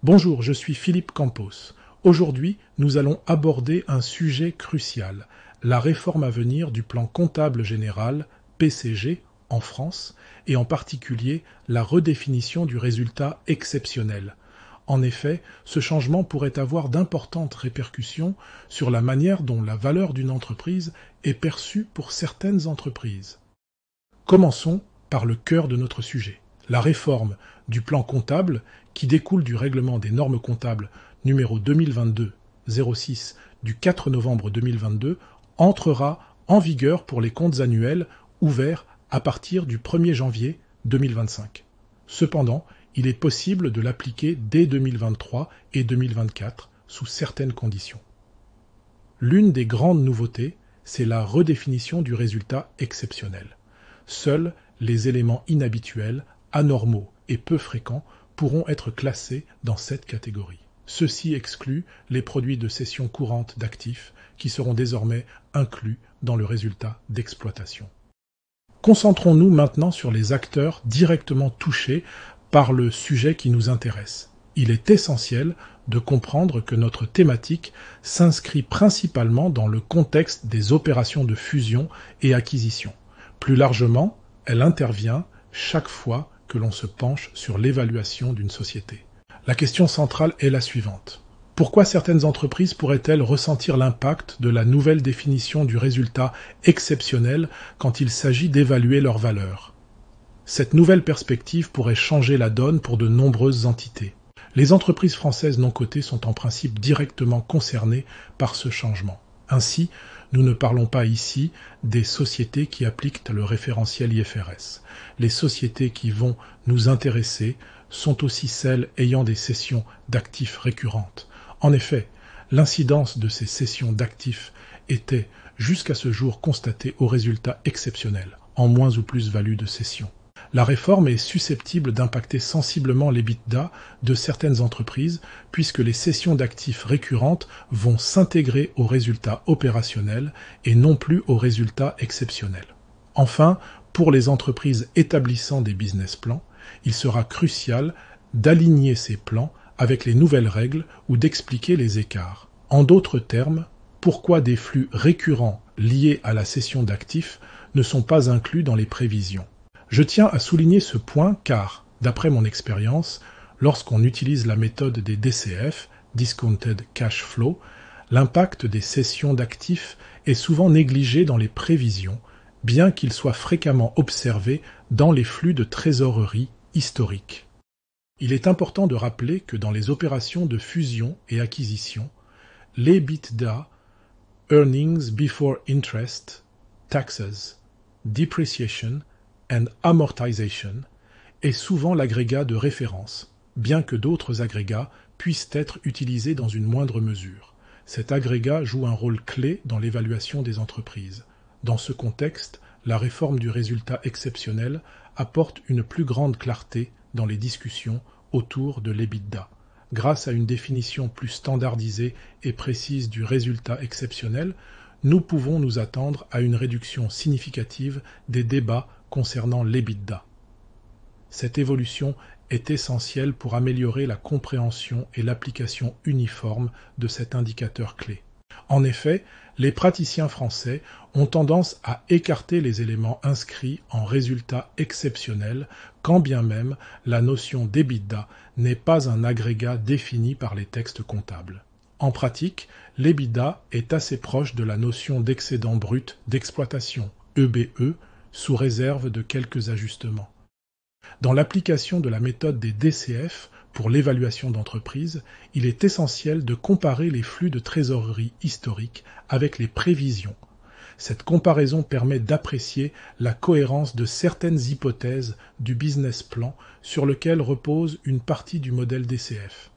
Bonjour, je suis Philippe Campos. Aujourd'hui, nous allons aborder un sujet crucial, la réforme à venir du plan comptable général, PCG, en France, et en particulier la redéfinition du résultat exceptionnel. En effet, ce changement pourrait avoir d'importantes répercussions sur la manière dont la valeur d'une entreprise est perçue pour certaines entreprises. Commençons par le cœur de notre sujet, la réforme du plan comptable qui découle du règlement des normes comptables numéro 2022-06 du 4 novembre 2022 entrera en vigueur pour les comptes annuels ouverts à partir du 1er janvier 2025. Cependant, il est possible de l'appliquer dès 2023 et 2024 sous certaines conditions. L'une des grandes nouveautés, c'est la redéfinition du résultat exceptionnel. Seuls les éléments inhabituels, anormaux et peu fréquents pourront être classés dans cette catégorie. Ceci exclut les produits de cession courante d'actifs qui seront désormais inclus dans le résultat d'exploitation. Concentrons-nous maintenant sur les acteurs directement touchés par le sujet qui nous intéresse. Il est essentiel de comprendre que notre thématique s'inscrit principalement dans le contexte des opérations de fusion et acquisition. Plus largement, elle intervient chaque fois que l'on se penche sur l'évaluation d'une société. La question centrale est la suivante. Pourquoi certaines entreprises pourraient-elles ressentir l'impact de la nouvelle définition du résultat exceptionnel quand il s'agit d'évaluer leur valeur ? Cette nouvelle perspective pourrait changer la donne pour de nombreuses entités. Les entreprises françaises non cotées sont en principe directement concernées par ce changement. Ainsi, nous ne parlons pas ici des sociétés qui appliquent le référentiel IFRS. Les sociétés qui vont nous intéresser sont aussi celles ayant des cessions d'actifs récurrentes. En effet, l'incidence de ces cessions d'actifs était jusqu'à ce jour constatée au résultat exceptionnel, en moins ou plus-value de cession. La réforme est susceptible d'impacter sensiblement l'EBITDA de certaines entreprises puisque les cessions d'actifs récurrentes vont s'intégrer au résultat opérationnel et non plus au résultat exceptionnel. Enfin, pour les entreprises établissant des business plans, il sera crucial d'aligner ces plans avec les nouvelles règles ou d'expliquer les écarts. En d'autres termes, pourquoi des flux récurrents liés à la cession d'actifs ne sont pas inclus dans les prévisions. Je tiens à souligner ce point car, d'après mon expérience, lorsqu'on utilise la méthode des DCF, Discounted Cash Flow, l'impact des cessions d'actifs est souvent négligé dans les prévisions, bien qu'il soit fréquemment observé dans les flux de trésorerie historiques. Il est important de rappeler que dans les opérations de fusion et acquisition, l'EBITDA, Earnings Before Interest, Taxes, Depreciation and Amortization, est souvent l'agrégat de référence, bien que d'autres agrégats puissent être utilisés dans une moindre mesure. Cet agrégat joue un rôle clé dans l'évaluation des entreprises. Dans ce contexte, la réforme du résultat exceptionnel apporte une plus grande clarté dans les discussions autour de l'EBITDA. Grâce à une définition plus standardisée et précise du résultat exceptionnel, nous pouvons nous attendre à une réduction significative des débats concernant l'EBITDA. Cette évolution est essentielle pour améliorer la compréhension et l'application uniforme de cet indicateur clé. En effet, les praticiens français ont tendance à écarter les éléments inscrits en résultat exceptionnel, quand bien même la notion d'EBITDA n'est pas un agrégat défini par les textes comptables. En pratique, l'EBITDA est assez proche de la notion d'excédent brut d'exploitation, EBE, sous réserve de quelques ajustements. Dans l'application de la méthode des DCF pour l'évaluation d'entreprise, il est essentiel de comparer les flux de trésorerie historiques avec les prévisions. Cette comparaison permet d'apprécier la cohérence de certaines hypothèses du business plan sur lequel repose une partie du modèle DCF.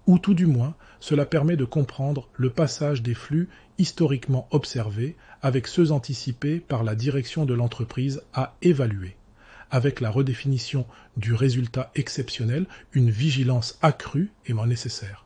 Ou tout du moins, cela permet de comprendre le passage des flux historiquement observés avec ceux anticipés par la direction de l'entreprise à évaluer. Avec la redéfinition du résultat exceptionnel, une vigilance accrue est nécessaire.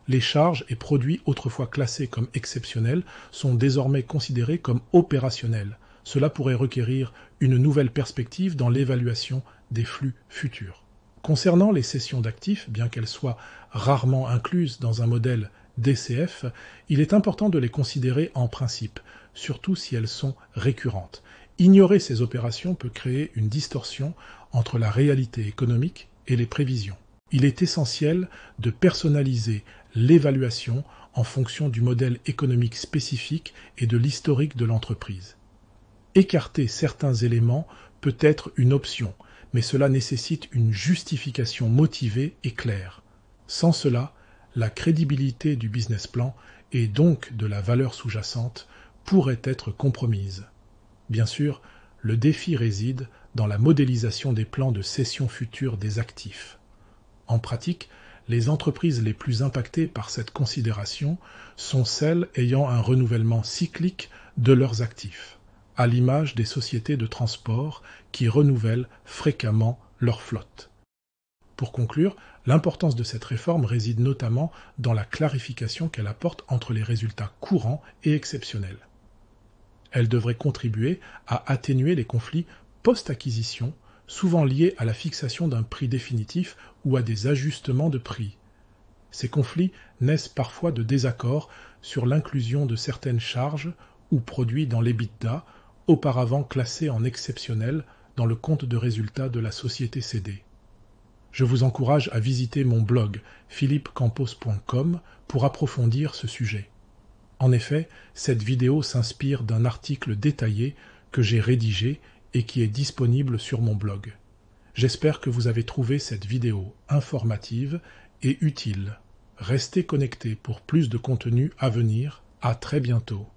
Les charges et produits autrefois classés comme exceptionnels sont désormais considérés comme opérationnels. Cela pourrait requérir une nouvelle perspective dans l'évaluation des flux futurs. Concernant les cessions d'actifs, bien qu'elles soient rarement incluses dans un modèle DCF, il est important de les considérer en principe, surtout si elles sont récurrentes. Ignorer ces opérations peut créer une distorsion entre la réalité économique et les prévisions. Il est essentiel de personnaliser l'évaluation en fonction du modèle économique spécifique et de l'historique de l'entreprise. Écarter certains éléments peut être une option, mais cela nécessite une justification motivée et claire. Sans cela, la crédibilité du business plan et donc de la valeur sous-jacente pourrait être compromise. Bien sûr, le défi réside dans la modélisation des plans de cession future des actifs. En pratique, les entreprises les plus impactées par cette considération sont celles ayant un renouvellement cyclique de leurs actifs, à l'image des sociétés de transport qui renouvellent fréquemment leur flotte. Pour conclure, l'importance de cette réforme réside notamment dans la clarification qu'elle apporte entre les résultats courants et exceptionnels. Elle devrait contribuer à atténuer les conflits post-acquisition, souvent liés à la fixation d'un prix définitif ou à des ajustements de prix. Ces conflits naissent parfois de désaccords sur l'inclusion de certaines charges ou produits dans l'EBITDA, auparavant classés en exceptionnels dans le compte de résultat de la société cédée. Je vous encourage à visiter mon blog philippecampos.com pour approfondir ce sujet. En effet, cette vidéo s'inspire d'un article détaillé que j'ai rédigé et qui est disponible sur mon blog. J'espère que vous avez trouvé cette vidéo informative et utile. Restez connectés pour plus de contenu à venir. À très bientôt.